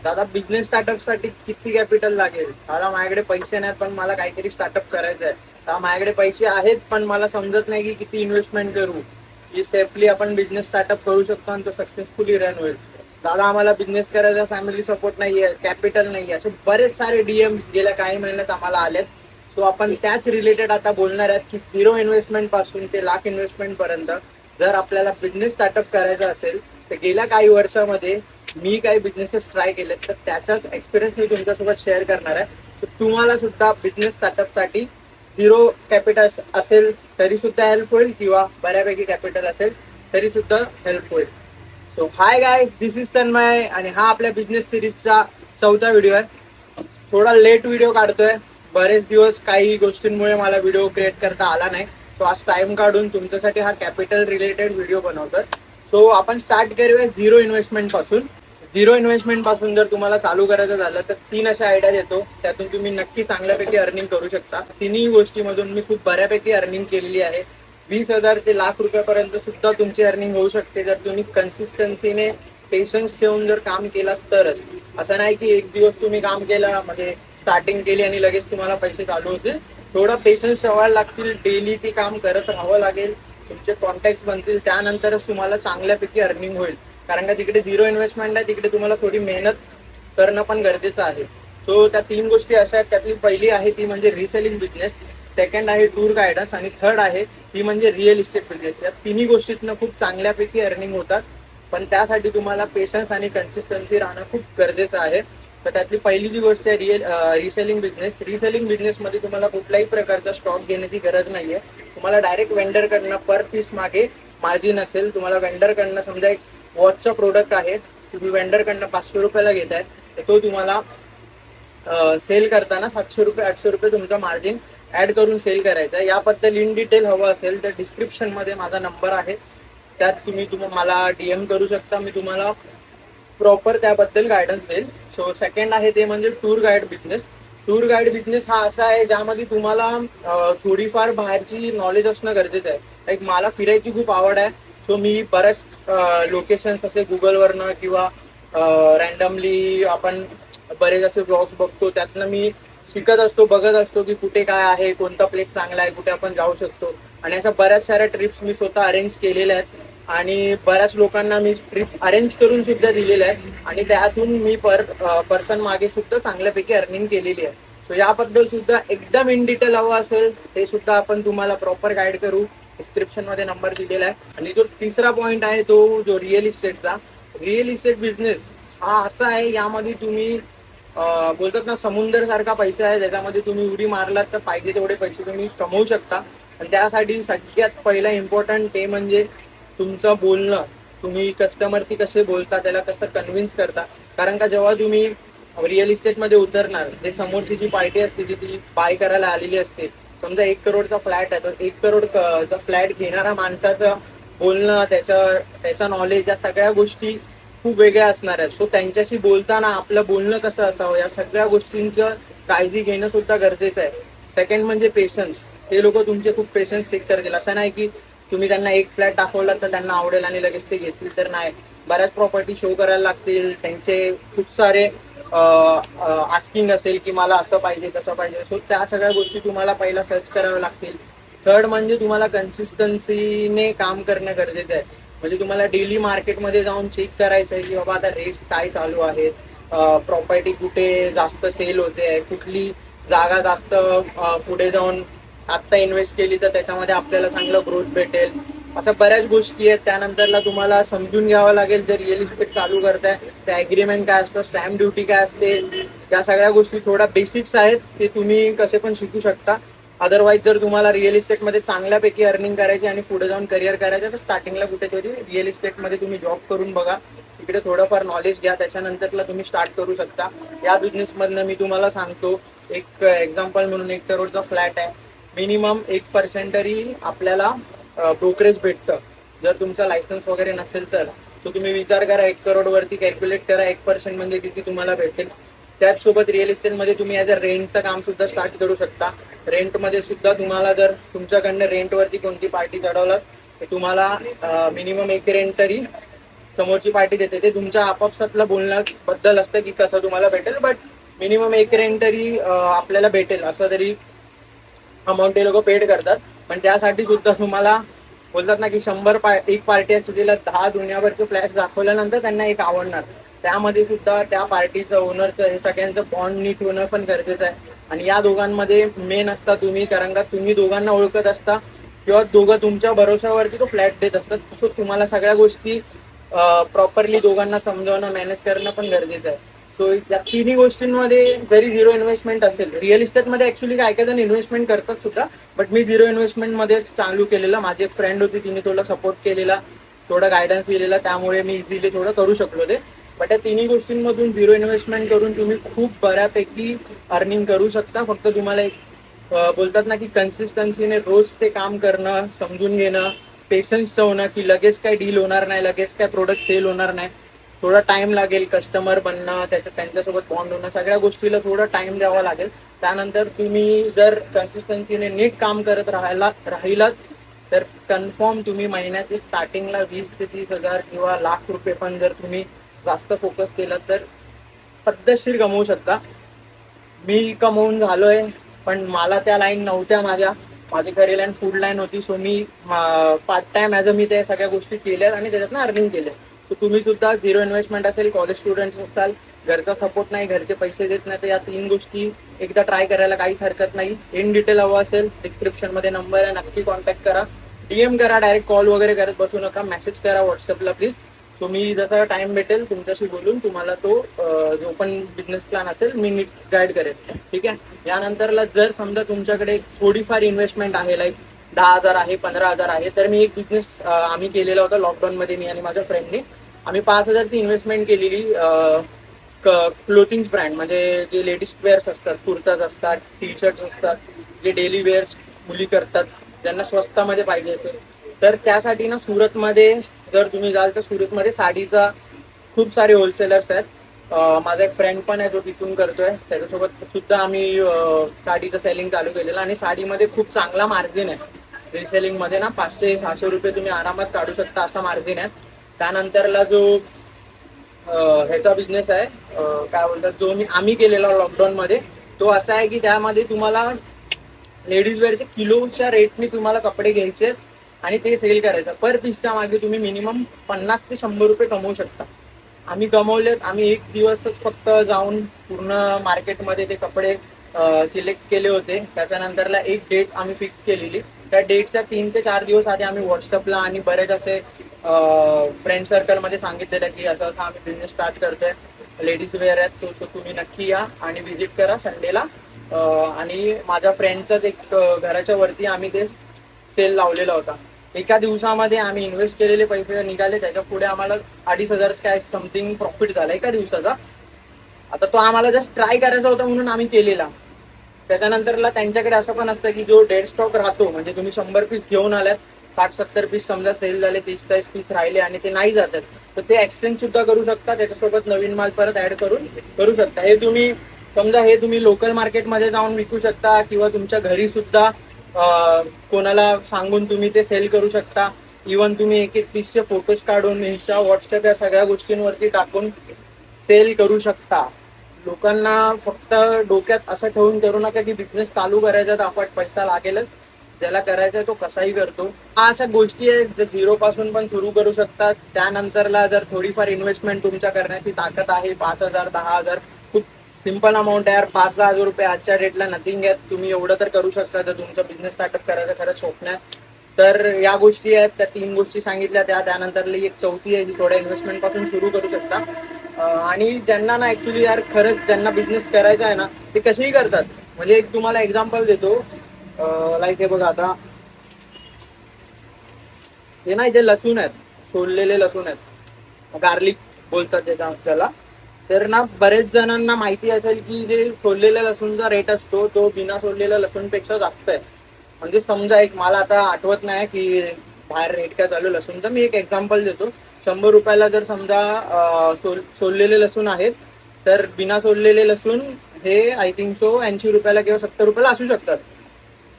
दादा बिझनेस स्टार्टअपसाठी किती कॅपिटल लागेल? दादा माझ्याकडे पैसे नाहीत पण मला काहीतरी स्टार्टअप करायचं आहे. दादा माझ्याकडे पैसे आहेत पण मला समजत नाही की किती इन्व्हेस्टमेंट करू की सेफली आपण बिझनेस स्टार्टअप करू शकतो आणि तो सक्सेसफुली रन होईल. दादा आम्हाला बिझनेस करायचा फॅमिली सपोर्ट नाहीये, कॅपिटल नाहीये, असे बरेच सारे डीएम्स गेल्या काही महिन्यात आम्हाला आलेत. सो आपण त्याच रिलेटेड आता बोलणार आहेत की झिरो इन्व्हेस्टमेंट पासून ते लाख इन्व्हेस्टमेंट पर्यंत जर आपल्याला बिझनेस स्टार्टअप करायचा असेल तर गेल्या काही वर्षामध्ये मी काही बिझनेसेस ट्राय केले तर त्याचाच एक्सपिरियन्स मी तुमच्यासोबत शेअर करणार आहे. सो तुम्हाला सुद्धा बिझनेस स्टार्टअपसाठी झिरो कॅपिटल असेल तरी सुद्धा हेल्प होईल किंवा बऱ्यापैकी कॅपिटल असेल तरी सुद्धा हेल्प होईल. So high guys, this is Tanmay आणि हा आपल्या बिझनेस सिरीजचा 4था व्हिडिओ आहे. थोडा लेट व्हिडिओ काढतोय, बरेच दिवस काही गोष्टींमुळे मला व्हिडिओ क्रिएट करता आला नाही. सो आज टाइम काढून तुमच्यासाठी हा कॅपिटल रिलेटेड व्हिडिओ बनवतोय. सो आपण स्टार्ट करूया झिरो इन्व्हेस्टमेंट पासून. झिरो इन्व्हेस्टमेंट पासून जर तुम्हाला चालू करायचं झालं तर 3 अशा आयडिया देतो, त्यातून तुम्ही नक्की चांगल्यापैकी अर्निंग करू शकता. तिन्ही गोष्टीमधून मी खूप बऱ्यापैकी अर्निंग केलेली आहे. 20,000 ते लाख रुपयापर्यंत सुद्धा तुमची अर्निंग होऊ शकते जर तुम्ही कन्सिस्टन्सीने पेशन्स ठेवून जर काम केलात तरच. असं नाही की एक दिवस तुम्ही काम केलं म्हणजे स्टार्टिंग केली आणि लगेच तुम्हाला पैसे चालू होतील. थोडा पेशन्स ठेवायला लागतील, डेली ती काम करत राहावं लागेल, तुमचे कॉन्टॅक्ट बनतील, त्यानंतरच तुम्हाला चांगल्यापैकी अर्निंग होईल. कारण का जिकडे झिरो इन्व्हेस्टमेंट आहे तिकडे तुम्हाला थोडी मेहनत करणं पण गरजेचं आहे. सो त्या 3 गोष्टी अशा आहेत, त्यातली पहिली आहे ती म्हणजे रिसेलिंग बिझनेस, सेकंड आहे टूर गायडन्स आणि थर्ड आहे ती म्हणजे रिअल इस्टेट बिझनेस. या तिन्ही गोष्टीतनं खूप चांगल्यापैकी अर्निंग होतात, पण त्यासाठी तुम्हाला पेशन्स आणि कन्सिस्टन्सी राहणं खूप गरजेचं आहे. तर त्यातली पहिली जी गोष्ट आहे रिसेलिंग बिझनेस. रिसेलिंग बिझनेसमध्ये तुम्हाला कुठल्याही प्रकारचा स्टॉक घेण्याची गरज नाहीये. तुम्हाला डायरेक्ट वेंडरकडनं पर पीस मागे मार्जिन असेल. तुम्हाला वेंडरकडनं समजा एक वॉचचा प्रोडक्ट आहे, तुम्ही वेंडरकडनं 500 रुपयाला घेताय तर तो तुम्हाला सेल करताना 700 रुपये 800 रुपये तुमचा मार्जिन ऍड करून सेल करायचा आहे. याबद्दल इन डिटेल हवं असेल तर डिस्क्रिप्शनमध्ये माझा नंबर आहे, त्यात तुम्ही मला डीएम करू शकता. मी तुम्हाला प्रॉपर त्याबद्दल गायडन्स देईल. सो सेकंड आहे ते म्हणजे tour guide business. Tour guide business हा असा आहे ज्यामध्ये तुम्हाला थोडीफार बाहेरची नॉलेज असणं गरजेचं आहे. लाईक मला फिरायची खूप आवड आहे. सो मी बऱ्याच लोकेशन्स असे गुगलवरनं किंवा रँडमली आपण बरेच असे ब्लॉग्स बघतो, त्यातनं मी शिकत असतो, बघत असतो की कुठे काय आहे, कोणता प्लेस चांगला आहे, कुठे आपण जाऊ शकतो. आणि अशा बऱ्याच साऱ्या ट्रिप्स मी स्वतः अरेंज केलेल्या आहेत आणि बऱ्याच लोकांना मी ट्रिप अरेंज करून सुद्धा दिलेल्या आहेत आणि त्यातून मी पर्सन मागे सुद्धा चांगल्यापैकी अर्निंग केलेली आहे. सो याबद्दल सुद्धा एकदम इन डिटेल हवं असेल ते सुद्धा आपण तुम्हाला प्रॉपर गाईड करू. डिस्क्रिप्शन मध्ये नंबर दिलेला आहे. आणि जो तिसरा पॉईंट आहे तो जो रिअल इस्टेटचा. रिअल इस्टेट बिझनेस हा असा आहे, यामध्ये तुम्ही बोलतात ना समुद्र सारखा पैसा आहे, ज्याच्यामध्ये तुम्ही उडी मारलात तर पाहिजे तेवढे पैसे तुम्ही कमवू शकता. आणि त्यासाठी सगळ्यात पहिला इम्पॉर्टंट ते म्हणजे तुमचं बोलणं. तुम्ही कस्टमरशी कसे बोलता, त्याला कसं कन्व्हिन्स करता. कारण का जेव्हा तुम्ही रिअल इस्टेटमध्ये उतरणार, जे समोरची जी पार्टी असते जी ती बाय करायला आलेली असते, समजा 1 करोडचा फ्लॅट आहे तर 1 करोडचा फ्लॅट घेणारा माणसाचं बोलणं, त्याचं नॉलेज, या सगळ्या गोष्टी खूप वेगळ्या असणार आहेत. सो त्यांच्याशी बोलताना आपलं बोलणं कसं असावं या सगळ्या गोष्टींचं काळजी घेणं सुद्धा गरजेचं आहे. सेकंड म्हणजे पेशन्स. ते लोक तुमचे खूप पेशन्स चेक करतील. असं नाही की तुम्ही त्यांना एक फ्लॅट दाखवला तर त्यांना आवडेल आणि लगेच ते घेतील, तर नाही. बऱ्याच प्रॉपर्टी शो करायला लागतील, त्यांचे खूप सारे आस्किंग असेल की मला असं पाहिजे तसं पाहिजे. सो त्या सगळ्या गोष्टी तुम्हाला पहिला सर्च कराव्या लागतील. थर्ड म्हणजे तुम्हाला कन्सिस्टन्सीने काम करणं गरजेचं आहे. म्हणजे तुम्हाला डेली मार्केटमध्ये जाऊन चेक करायचं आहे की बाबा आता रेट्स काय चालू आहेत, प्रॉपर्टी कुठे जास्त सेल होते आहे, कुठली जागा जास्त पुढे जाऊन आत्ता इन्व्हेस्ट केली तर त्याच्यामध्ये आपल्याला चांगलं ग्रोथ भेटेल. अशा बऱ्याच गोष्टी आहेत. त्यानंतरला तुम्हाला समजून घ्यावं लागेल जर रिअल इस्टेट चालू करताय तर ॲग्रीमेंट काय असतं, स्टॅम्प ड्युटी काय असते, त्या सगळ्या गोष्टी थोड्या बेसिक्स आहेत, ते तुम्ही कसे पण शिकू शकता. अदरवाईज जर तुम्हाला रिअल इस्टेटमध्ये चांगल्यापैकी अर्निंग करायची आणि पुढे जाऊन करिअर करायचं तर स्टार्टिंगला कुठेतरी रिअल इस्टेटमध्ये तुम्ही जॉब करून बघा, तिकडे थोडंफार नॉलेज घ्या, त्याच्यानंतरला तुम्ही स्टार्ट करू शकता. या बिझनेसमधनं मी तुम्हाला सांगतो, एक एक्झाम्पल म्हणून 1 करोडचा फ्लॅट आहे, मिनिमम 1% तरी आपल्याला ब्रोकरेज भेटतं जर तुमचा लायसन्स वगैरे नसेल तर. सो तुम्ही विचार करा, 1 करोड वरती कॅल्क्युलेट करा 1% म्हणजे किती तुम्हाला भेटेल. त्याचसोबत रिअल इस्टेटमध्ये तुम्ही ॲज अ रेंटचं काम सुद्धा स्टार्ट करू शकता. रेंटमध्ये सुद्धा तुम्हाला जर तुमच्याकडनं रेंटवरती कोणती पार्टी चढवलं तर तुम्हाला मिनिमम 1 रेंट तरी समोरची पार्टी देते ते तुमच्या आपापसातला बोलण्याबद्दल असतं की कसं तुम्हाला भेटेल. बट मिनिमम एक रेंट तरी आपल्याला भेटेल असं तरी अमाऊंट ते लोक पेड करतात. पण त्यासाठी सुद्धा तुम्हाला बोलतात ना की 100 एक पार्टी असते तिला 10 दुनियाभरचे फ्लॅट दाखवल्यानंतर त्यांना एक आवडणार. त्यामध्ये सुद्धा त्या पार्टीचं ओनरचं हे सगळ्यांचं बॉन्ड नीट होणं पण गरजेचं आहे. आणि या दोघांमध्ये मेन असता तुम्ही, कारण का तुम्ही दोघांना ओळखत असता किंवा दोघं तुमच्या भरोशावरती तो फ्लॅट देत असतात. सो तुम्हाला सगळ्या गोष्टी प्रॉपरली दोघांना समजावणं मॅनेज करणं पण गरजेचं आहे. सो या तिन्ही गोष्टींमध्ये जरी झिरो इन्व्हेस्टमेंट असेल, रिअल इस्टेटमध्ये ऍक्च्युली काय काय जण इन्व्हेस्टमेंट करतात सुद्धा, बट मी झिरो इन्व्हेस्टमेंटमध्येच चालू केलेलं. माझी एक फ्रेंड होती, तिने थोडा सपोर्ट केलेला, थोडा गायडन्स दिलेला, त्यामुळे मी इझिली थोडं करू शकलो ते. बट या तिन्ही गोष्टींमधून झिरो इन्व्हेस्टमेंट करून तुम्ही खूप बऱ्यापैकी अर्निंग करू शकता. फक्त तुम्हाला एक बोलतात ना की कन्सिस्टन्सीने रोज ते काम करणं, समजून घेणं, पेशन्स ठेवणं की लगेच काय डील होणार नाही, लगेच काय प्रोडक्ट सेल होणार नाही, थोडा टाइम लागेल कस्टमर बनणं, त्यांच्यासोबत बॉन्ड होणं, सगळ्या गोष्टीला थोडा टाइम द्यावा लागेल. त्यानंतर तुम्ही जर कन्सिस्टन्सीने नीट काम करत राहिलात तर कन्फर्म तुम्ही महिन्याची स्टार्टिंगला 20 ते 30 हजार किंवा ₹1,00,000 पण जर तुम्ही जास्त फोकस केला तर पद्धतशीर कमवू शकता. मी कमवून झालोय, पण मला त्या लाईन नव्हत्या. माझी खरी लाईन फूड लाईन होती. सो मी पार्ट टाइम ॲज अ मी त्या सगळ्या गोष्टी केल्या आणि त्याच्यातनं अर्निंग केल्या. सो तुम्ही सुद्धा झिरो इन्व्हेस्टमेंट असेल, कॉलेज स्टुडंट्स असाल, घरचा सपोर्ट नाही, घरचे पैसे देत नाही, तर या 3 गोष्टी एकदा ट्राय करायला काहीच हरकत नाही. इन डिटेल हवं असेल डिस्क्रिप्शनमध्ये नंबर आहे, नक्की कॉन्टॅक्ट करा, DM करा, डायरेक्ट कॉल वगैरे करत बसू नका, मेसेज करा व्हॉट्सअपला प्लीज. सो मी जसा टाइम भेटेल तुमच्याशी बोलून तुम्हाला तो जो पण बिझनेस प्लॅन असेल मी नीट गाईड करेल. ठीक आहे. यानंतरला जर समजा तुमच्याकडे थोडीफार इन्व्हेस्टमेंट आहे, लाईक 10,000 आहे, 15,000 आहे, तर मी एक बिझनेस आम्ही केलेला होता लॉकडाऊनमध्ये, मी आणि माझ्या फ्रेंडने. आम्ही 5,000ची इन्व्हेस्टमेंट केलेली क्लोथिंग ब्रँड, म्हणजे जे लेडीज वेअर्स असतात, कुर्ताज असतात, टी शर्ट्स असतात, जे डेली वेअर्स मुली करतात, ज्यांना स्वस्तामध्ये पाहिजे असेल, तर त्यासाठी ना सुरतमध्ये जर तुम्ही जाल तर सुरतमध्ये साडीचा खूप सारे होलसेलर्स आहेत. माझा एक फ्रेंड पण आहे जो तिथून करतोय, त्याच्यासोबत सुद्धा आम्ही साडीचं सेलिंग चालू केलेलं. आणि साडीमध्ये खूप चांगला मार्जिन आहे. रिसेलिंगमध्ये ना ₹500-600 तुम्ही आरामात काढू शकता, असा मार्जिन आहे. त्यानंतरला जो ह्याचा बिझनेस आहे, काय बोलतात, जो आम्ही केलेला लॉकडाऊनमध्ये, तो असा आहे की त्यामध्ये तुम्हाला लेडीज वेअरचे किलोच्या रेटने तुम्हाला कपडे घ्यायचे आणि ते सेल करायचं. पर पीसच्या मागे तुम्ही मिनिमम ₹50 ते ₹100 कमवू शकता. आम्ही कमवलेत. आम्ही एक दिवसच फक्त जाऊन पूर्ण मार्केटमध्ये ते कपडे सिलेक्ट केले होते. त्याच्यानंतरला एक डेट आम्ही फिक्स केलेली. त्या डेटच्या 3 ते 4 दिवस आधी आम्ही व्हॉट्सअपला आणि बरेच असे फ्रेंड सर्कलमध्ये सांगितलेलं की असं असं आम्ही बिझनेस स्टार्ट करतोय, लेडीज वेअर आहेत, तो तुम्ही नक्की या आणि व्हिजिट करा संडेला. आणि माझ्या फ्रेंडचाच एक घराच्या वरती आम्ही ते सेल लावलेला होता. एका दिवसामध्ये आम्ही इन्व्हेस्ट केलेले पैसे निघाले, त्याच्या पुढे आम्हाला 2,500 काय समथिंग प्रॉफिट झाला एका दिवसाचा. आता तो आम्हाला जस्ट ट्राय करायचा होता म्हणून आम्ही केलेला. त्याच्यानंतरला त्यांच्याकडे असं पण असतं की जो डेड स्टॉक राहतो, म्हणजे तुम्ही 100 पीस घेऊन आल्यात, 60-70 पीस समजा सेल झाले, 30-40 पीस राहिले आणि ते नाही जातात, तर ते एक्सचेंज सुद्धा करू शकता, त्याच्यासोबत नवीन माल परत ऍड करून करू शकता. हे तुम्ही समजा हे तुम्ही लोकल मार्केटमध्ये जाऊन विकू शकता किंवा तुमच्या घरी सुद्धा कोणाला सांगून तुम्ही ते सेल करू शकता. इवन तुम्ही एक एक पीसचे फोटोज काढून इंस्टा, व्हॉट्सअप या सगळ्या गोष्टींवरती टाकून सेल करू शकता. लोकांना फक्त डोक्यात असं ठेवून करू नका की बिझनेस चालू करायचा तर आपण पैसा लागेलच. ज्याला करायचा तो कसाही करतो. हा अशा गोष्टी आहेत ज्या झिरो पासून पण सुरू करू शकतात. त्यानंतरला जर थोडीफार इन्व्हेस्टमेंट तुमच्या करण्याची ताकद आहे, 5,000, 10,000, खूप सिंपल अमाऊंट आहे यार. 5,000-10,000 आजच्या डेटला नथिंग आहेत. तुम्ही एवढं तर करू शकता जर तुमचा बिझनेस स्टार्टअप करायचं खरंच स्वप्न आहे. तर या गोष्टी आहेत, त्या 3 गोष्टी सांगितल्या. त्यानंतरली एक चौथी आहे जी थोड्या इन्व्हेस्टमेंट पासून सुरू करू शकता. आणि ज्यांना ना ऍक्च्युली यार खरंच ज्यांना बिझनेस करायचा आहे ना, ते कसेही करतात. म्हणजे एक तुम्हाला एक्झाम्पल देतो, लाईक हे बघा, आता हे ना इथे लसूण आहेत, सोललेले लसूण आहेत, गार्लिक बोलतात त्याला. तर ना बरेच जणांना माहिती असेल की जे सोललेल्या लसूणचा रेट असतो तो बिना सोललेल्या लसूणपेक्षा जास्त आहे. म्हणजे समजा एक, मला आता आठवत नाही की बाहेर रेट काय चालू लसूण, तर मी एक एक्झाम्पल देतो. 100 रुपयाला जर समजा सोललेले लसूण आहेत, तर बिना सोललेले लसूण हे आय थिंक सो 80 रुपयाला किंवा 70 रुपयाला असू शकतात.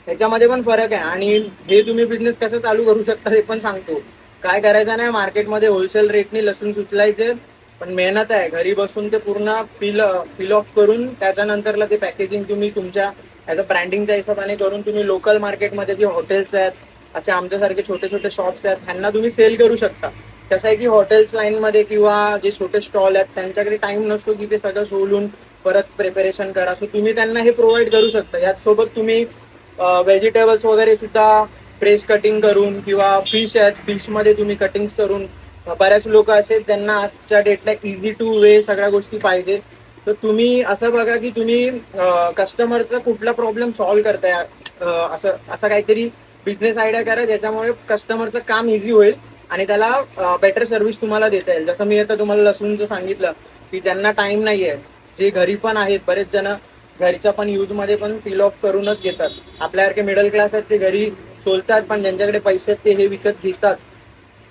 ह्याच्यामध्ये पण फरक आहे. आणि हे तुम्ही बिझनेस कसं चालू करू शकता हे पण सांगतो. काय करायचं नाही, मार्केटमध्ये होलसेल रेटने लसूण सुचलायचे, पण मेहनत आहे. घरी बसून ते पूर्ण पील ऑफ करून त्याच्यानंतरला ते पॅकेजिंग तुम्ही तुमच्या ॲज अ ब्रँडिंगच्या हिशोबाने करून तुम्ही लोकल मार्केटमध्ये जे हॉटेल्स आहेत, असे आमच्यासारखे छोटे छोटे शॉप्स आहेत, ह्यांना तुम्ही सेल करू शकता. कसं आहे की हॉटेल्स लाईनमध्ये किंवा जे छोटे स्टॉल आहेत त्यांच्याकडे टाइम नसतो की ते सगळं सोलून परत प्रिपरेशन करा. सो तुम्ही त्यांना हे प्रोव्हाइड करू शकता. याचसोबत तुम्ही व्हेजिटेबल्स वगैरे सुद्धा फ्रेश कटिंग करून, किंवा फिश आहेत, फिशमध्ये तुम्ही कटिंग्स करून, बऱ्याच लोक असे ज्यांना आजच्या डेटला इझी टू वे सगळ्या गोष्टी पाहिजे. तर तुम्ही असं बघा की तुम्ही कस्टमरचा कुठला प्रॉब्लेम सॉल्व्ह करताय, असं असं काहीतरी बिझनेस आयडिया करा ज्याच्यामुळे कस्टमरचं काम इझी होईल आणि त्याला बेटर सर्व्हिस तुम्हाला देता येईल. जसं मी आता तुम्हाला लसूणचं सांगितलं की ज्यांना टाइम नाही आहे, जे घरी पण आहेत, बरेच जण घरीच्या पण यूजमध्ये पण पील ऑफ करूनच घेतात. आपल्यासारखे मिडल क्लास आहेत ते घरी सोलतात, पण ज्यांच्याकडे पैसे आहेत ते हे विकत घेतात.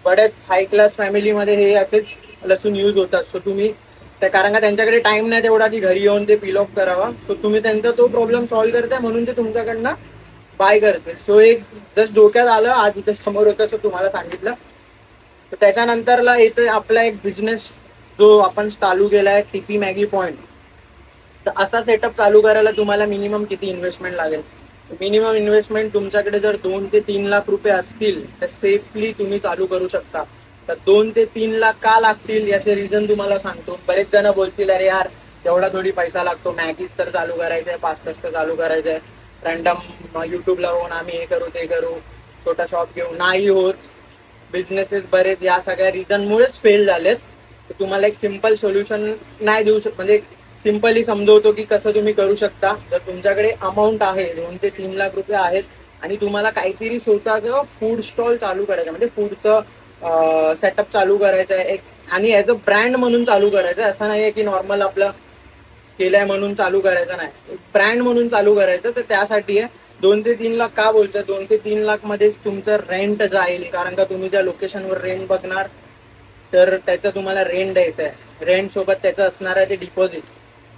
बऱ्याच हाय क्लास फॅमिलीमध्ये हे असेच लसूण यूज होतात. सो तुम्ही कारण का त्यांच्याकडे टाइम नाही तेवढा की घरी येऊन ते पील ऑफ करावा. सो तुम्ही त्यांचा तो प्रॉब्लेम सॉल्व्ह करताय म्हणून ते तुमच्याकडनं बाय करतील. सो एक जस्ट डोक्यात आलं, आज इथे समोर होतं असं तुम्हाला सांगितलं. तर त्याच्यानंतरला येतं आपला एक बिझनेस जो आपण चालू केला आहे, टीपी मॅगी पॉईंट. तर असा सेटअप चालू करायला तुम्हाला मिनिमम किती इन्व्हेस्टमेंट लागेल? मिनिमम इन्व्हेस्टमेंट तुमच्याकडे जर 2 ते 3 लाख रुपये असतील तर सेफली तुम्ही चालू करू शकता. तर 2 ते 3 लाख का लागतील याचे रिझन तुम्हाला सांगतो. बरेच जण बोलतील अरे यार तेवढा थोडी पैसा लागतो, मॅगीज तर चालू करायचं आहे, पास्ताच तर चालू करायचं आहे, रँडम युट्यूबला बघून आम्ही हे करू ते करू, छोटा शॉप घेऊ. नाही होत. बिझनेसेस बरेच या सगळ्या रिझनमुळेच फेल झालेत. तर तुम्हाला एक सिम्पल सोल्युशन नाही देऊ म्हणजे सिम्पली समजवतो की कसं तुम्ही करू शकता. जर तुमच्याकडे अमाऊंट आहे 2 ते 3 लाख रुपये आहेत आणि तुम्हाला काहीतरी स्वतःचं फूड स्टॉल चालू करायचं, म्हणजे फूडचं सेटअप चालू करायचं आहे एक, आणि ॲज अ ब्रँड म्हणून चालू करायचं आहे. असं नाही आहे की नॉर्मल आपलं केलंय म्हणून चालू करायचं नाही, ब्रँड म्हणून चालू करायचं. तर त्यासाठी आहे 2 ते 3 लाख. का बोलतोय 2 ते 3 लाख मध्येच तुमचं रेंट जाईल, कारण का तुम्ही ज्या लोकेशनवर रेंट बघणार तर त्याचं तुम्हाला रेंट द्यायचं आहे. रेंट सोबत त्याचं असणार आहे ते डिपॉझिट.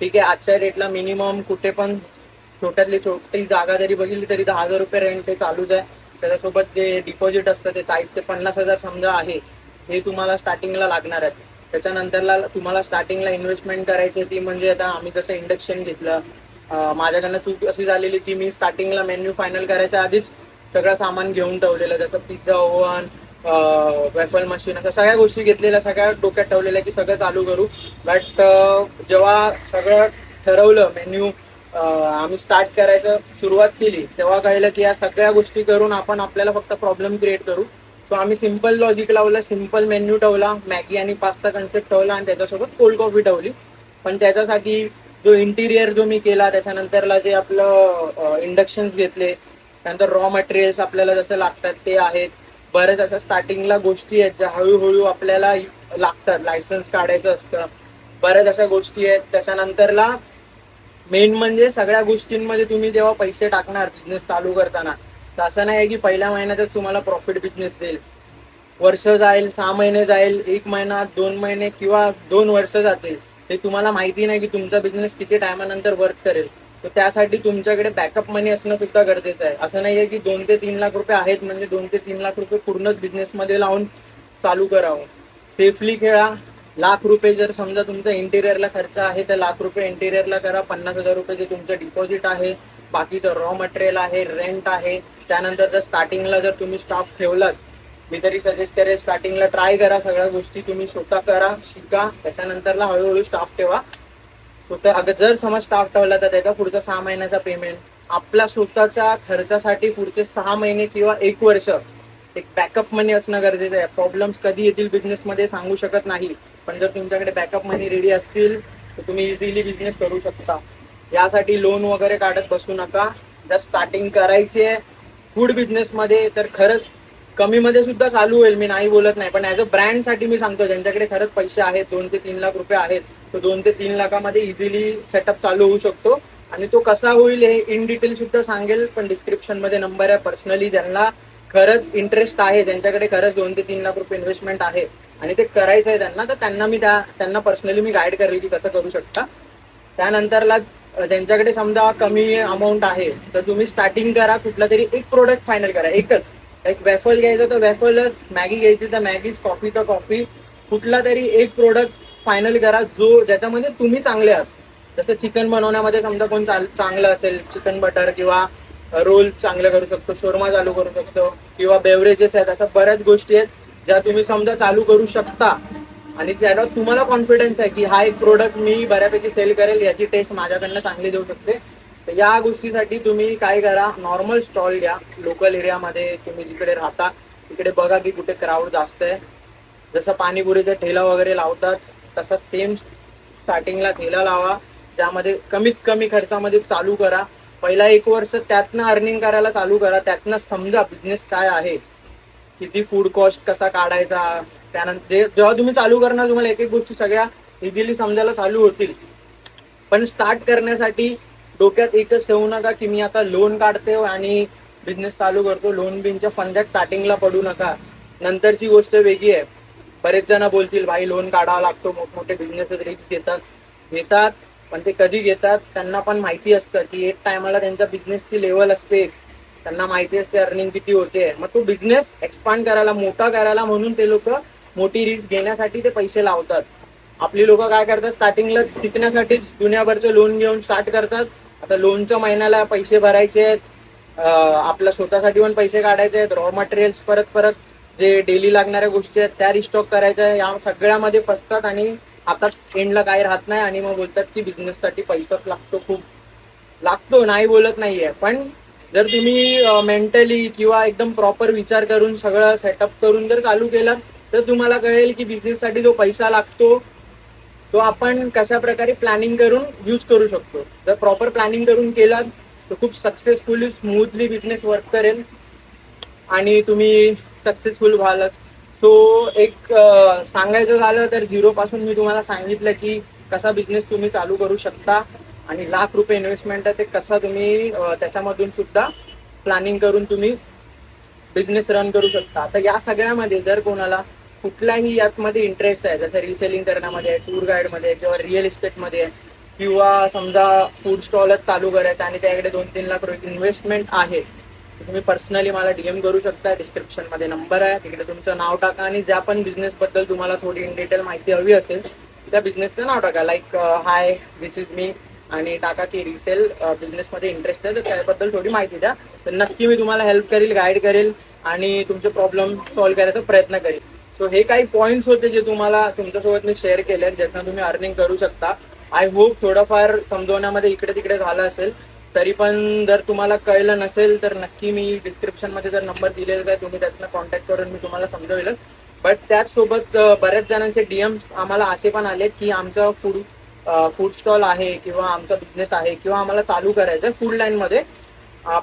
ठीक आहे, आजच्या रेटला मिनिमम कुठे पण छोट्यातली छोटी जागा जरी बघितली तरी 10,000 रुपये रेंट ते चालूच आहे. त्याच्यासोबत जे डिपॉझिट असतं ते 40 ते 50,000 समजा आहे, हे तुम्हाला स्टार्टिंगला लागणार आहे. त्याच्यानंतरला तुम्हाला स्टार्टिंगला इन्व्हेस्टमेंट करायची ती म्हणजे आता आम्ही जसं इंडक्शन घेतलं, माझ्याकडनं चूक अशी झालेली की मी स्टार्टिंगला मेन्यू फायनल करायच्या आधीच सगळं सामान घेऊन ठेवलेलं, जसं पिझ्झा ओव्हन, वेफल मशीन, अशा सगळ्या गोष्टी घेतलेल्या, सगळ्या डोक्यात ठेवलेल्या की सगळं चालू करू. बट जेव्हा सगळं ठरवलं मेन्यू, आम्ही स्टार्ट करायचं सुरुवात केली, तेव्हा कळलं की या सगळ्या गोष्टी करून आपण आपल्याला फक्त प्रॉब्लेम क्रिएट करू. सो आम्ही सिम्पल लॉजिक लावलं, सिम्पल मेन्यू ठेवला, मॅगी आणि पास्ता कन्सेप्ट ठेवला आणि त्याच्यासोबत कोल्ड कॉफी ठेवली. पण त्याच्यासाठी जो इंटिरियर जो मी केला, त्याच्यानंतरला जे आपलं इंडक्शन्स घेतले, त्यानंतर रॉ मटेरियल्स आपल्याला जसं लागतात ते आहेत. बऱ्याच अशा स्टार्टिंगला गोष्टी आहेत ज्या हळूहळू आपल्याला लागतात, लायसन्स काढायचं असतं, बऱ्याच अशा गोष्टी आहेत. त्याच्यानंतरला मेन म्हणजे सगळ्या गोष्टींमध्ये तुम्ही जेव्हा पैसे टाकणार बिझनेस चालू करताना, तर असं नाही आहे की पहिल्या महिन्यातच तुम्हाला प्रॉफिट बिझनेस देईल. वर्ष जाईल, 6 महिने जाईल, 1 महिना, 2 महिने किंवा 2 वर्ष जातील. हे तुम्हाला माहिती नाही की तुमचा बिझनेस किती टायमानंतर वर्क करेल. तर त्यासाठी तुमच्याकडे बॅकअप मनी असणं सुद्धा गरजेचं आहे. असं नाही आहे की 2 ते 3 लाख रुपये आहेत म्हणजे 2 ते 3 लाख रुपये पूर्णच बिझनेसमध्ये लावून चालू करावं. सेफली खेळा. लाख रुपये जर समजा तुमचा इंटिरियरला खर्च आहे तर लाख रुपये इंटिरियरला करा. 50,000 रुपये जे तुमचं डिपॉझिट आहे, बाकीचं रॉ मटेरियल आहे, रेंट आहे. त्यानंतर जर स्टार्टिंगला जर तुम्ही स्टाफ ठेवलात, मी तरी सजेस्ट करेन स्टार्टिंगला ट्राय करा, सगळ्या गोष्टी तुम्ही स्वतः करा, शिका. त्याच्यानंतरला हळूहळू स्टाफ ठेवा. स्वतः अगर जर समज स्टाफ ठेवला तर त्याचा पुढचा 6 महिन्याचा पेमेंट, आपल्या स्वतःच्या खर्चासाठी पुढचे 6 महिने किंवा 1 वर्ष एक बॅकअप मनी असणं गरजेचं आहे. प्रॉब्लेम्स कधी येतील बिझनेसमध्ये सांगू शकत नाही, पण जर तुमच्याकडे बॅकअप मनी रेडी असतील तर तुम्ही इझिली बिझनेस करू शकता. यासाठी लोन वगैरे काढत बसू नका. जर स्टार्टिंग करायची आहे फूड बिझनेसमध्ये तर खरंच कमीमध्ये सुद्धा चालू होईल, मी नाही बोलत नाही, पण ॲज अ ब्रँडसाठी मी सांगतो ज्यांच्याकडे खरंच पैसे आहेत, 2 ते 3 लाख रुपये आहेत, तो 2 ते 3 लाखामध्ये इझिली सेटअप चालू होऊ शकतो. आणि तो कसा होईल हे इन डिटेल सुद्धा सांगेल, पण डिस्क्रिप्शनमध्ये नंबर आहे. पर्सनली ज्यांना खरंच इंटरेस्ट आहे, ज्यांच्याकडे खरंच 2 ते 3 लाख रुपये इन्व्हेस्टमेंट आहे आणि ते करायचं आहे त्यांना, तर त्यांना पर्सनली मी गाईड करेल की कसं करू शकता. त्यानंतरला ज्यांच्याकडे समजा कमी अमाऊंट आहे तर तुम्ही स्टार्टिंग करा, कुठला तरी एक प्रोडक्ट फायनल करा, एकच. एक वेफल घ्यायचं तर वेफलच, मॅगी घ्यायची तर मॅगीच, कॉफी तर कॉफी. कुठला तरी एक प्रोडक्ट फायनल करा ज्याच्यामध्ये तुम्ही चांगले आहात. जसं चिकन बनवण्यामध्ये समजा कोण चांगलं असेल, चिकन बटर किंवा रोल चांगलं करू शकतो, शोरमा चालू करू शकतो, किंवा बेवरेजेस आहेत, अशा बऱ्याच गोष्टी आहेत ज्या तुम्ही समजा चालू करू शकता. आणि त्याला तुम्हाला कॉन्फिडन्स आहे की हा एक प्रोडक्ट मी बऱ्यापैकी सेल करेल, याची टेस्ट माझ्याकडनं चांगली देऊ शकते. तर या गोष्टीसाठी तुम्ही काय करा, नॉर्मल स्टॉल घ्या. लोकल एरियामध्ये तुम्ही जिकडे राहता तिकडे बघा की कुठे क्राऊड जास्त आहे. जसं पाणीपुरीचा ठेला वगैरे लावतात तसा सेम स्टार्टिंगला ठेला लावा, ज्यामध्ये कमीत कमी खर्चामध्ये चालू करा. पहिला 1 वर्ष त्यातनं अर्निंग करायला चालू करा. त्यातनं समजा बिझनेस काय आहे, किती फूड कॉस्ट कसा काढायचा. त्यानंतर जेव्हा तुम्ही चालू करणार तुम्हाला एक एक गोष्टी सगळ्या इझिली समजायला चालू होतील. पण स्टार्ट करण्यासाठी डोक्यात एकच ठेवू नका की मी आता लोन काढते आणि बिझनेस चालू करतो. लोन बिनच्या फंद्यात स्टार्टिंगला पडू नका. नंतरची गोष्ट वेगळी आहे. बरेच जण बोलतील भाई लोन काढावा लागतो, मोठमोठे बिझनेस रिस्क घेतात. पण ते कधी घेतात त्यांना पण माहिती असतं की एक टायमाला त्यांच्या बिझनेसची लेवल असते, त्यांना माहिती असते अर्निंग किती होते. मग तो बिझनेस एक्सपांड करायला, मोठा करायला म्हणून ते लोक मोठी रिस्क घेण्यासाठी ते पैसे लावतात. आपली लोक काय करतात, स्टार्टिंगला शिकण्यासाठीच दुनियाभरचं लोन घेऊन स्टार्ट करतात. आता लोनच्या महिन्याला पैसे भरायचे आहेत, आपल्या स्वतःसाठी पण पैसे काढायचे आहेत, रॉ मटेरियल्स परत जे डेली लागणाऱ्या गोष्टी आहेत त्या रिस्टॉक करायच्या, या सगळ्यामध्ये फसतात आणि हातात एंडला काही राहत नाही. आणि मग बोलतात की बिझनेससाठी पैसाच लागतो, खूप लागतो, नाही बोलत नाहीये. पण जर तुम्ही मेंटली किंवा एकदम प्रॉपर विचार करून सगळं सेटअप करून जर चालू केलं तर तुम्हाला कळेल की बिझनेससाठी जो पैसा लागतो तो आपण कशा प्रकारे प्लॅनिंग करून यूज करू शकतो. जर प्रॉपर प्लॅनिंग करून केलात तर खूप सक्सेसफुली स्मूथली बिझनेस वर्क करेल आणि तुम्ही सक्सेसफुल व्हालच. सो एक सांगायचं झालं तर 0 पासून मी तुम्हाला सांगितलं की कसा बिझनेस तुम्ही चालू करू शकता आणि लाख रुपये इन्व्हेस्टमेंट आहे ते कसं तुम्ही त्याच्यामधून सुद्धा प्लॅनिंग करून तुम्ही बिझनेस रन करू शकता. आता या सगळ्यामध्ये जर कोणाला कुठल्याही यातमध्ये इंटरेस्ट आहे, जसं रिसेलिंग करण्यामध्ये, टूर गाईडमध्ये किंवा रिअल इस्टेटमध्ये, किंवा समजा फूड स्टॉलच चालू करायचं आणि त्याकडे 2-3 लाख रुपये इन्व्हेस्टमेंट आहे, तुम्ही पर्सनली मला DM करू शकता. डिस्क्रिप्शनमध्ये नंबर आहे, तिकडे तुमचं नाव टाका आणि ज्या पण बिझनेसबद्दल तुम्हाला थोडी इन डिटेल माहिती हवी असेल त्या बिझनेसचं नाव टाका. Like hi this is me आणि टाका की रिसेल बिझनेसमध्ये इंटरेस्ट आहे तर त्याबद्दल थोडी माहिती द्या. तर नक्की मी तुम्हाला हेल्प करेल, गाईड करेल आणि तुमचे प्रॉब्लेम सॉल्व्ह करायचा प्रयत्न करेल. सो हे काही पॉईंट्स होते जे तुम्हाला तुमच्यासोबत मी शेअर केले, ज्यातनं तुम्ही अर्निंग करू शकता. आय होप थोडंफार समजवण्यामध्ये इकडे तिकडे झालं असेल. तरी पण जर तुम्हाला कळलं नसेल तर नक्की मी डिस्क्रिप्शनमध्ये जर नंबर दिलेला आहे तुम्ही त्यातनं कॉन्टॅक्ट करून मी तुम्हाला समजवेलच. बट त्याचसोबत बऱ्याच जणांचे DMs आम्हाला असे पण आले की आमचं फूड स्टॉल आहे किंवा आमचा बिझनेस आहे किंवा आम्हाला चालू करायचं आहे फूड लाईनमध्ये,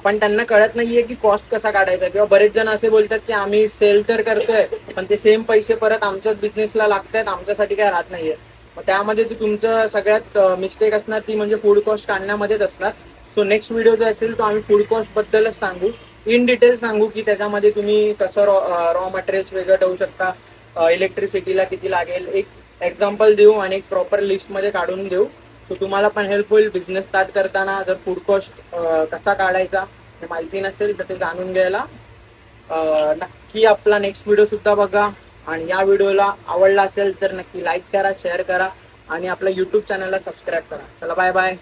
पण त्यांना कळत नाहीये की कॉस्ट कसा काढायचा. किंवा बरेच जण असे बोलतात की आम्ही सेल तर करतोय पण ते सेम पैसे परत आमच्याच बिझनेसला लागतात, आमच्यासाठी काय राहत नाहीये. मग त्यामध्ये तुमचं सगळ्यात मिस्टेक असणार ती म्हणजे फूड कॉस्ट काढण्यामध्येच असणार. सो नेक्स्ट व्हिडिओ जो असेल तो आम्ही फूड कॉस्ट बद्दलच सांगू, इन डिटेल सांगू की त्याच्यामध्ये तुम्ही कसं रॉ मटेरियल्स वेगळं ठेवू शकता, इलेक्ट्रिसिटीला किती लागेल, एक एक्झाम्पल देऊ आणि एक प्रॉपर लिस्टमध्ये काढून देऊ. सो तुम्हाला पण हेल्प होईल बिझनेस स्टार्ट करताना. जर फूड कॉस्ट कसा काढायचा हे माहिती नसेल तर ते जाणून घ्यायला नक्की आपला नेक्स्ट व्हिडिओ सुद्धा बघा. आणि या व्हिडिओला आवडला असेल तर नक्की लाईक करा, शेअर करा आणि आपल्या YouTube चॅनलला सबस्क्राईब करा. चला बाय बाय.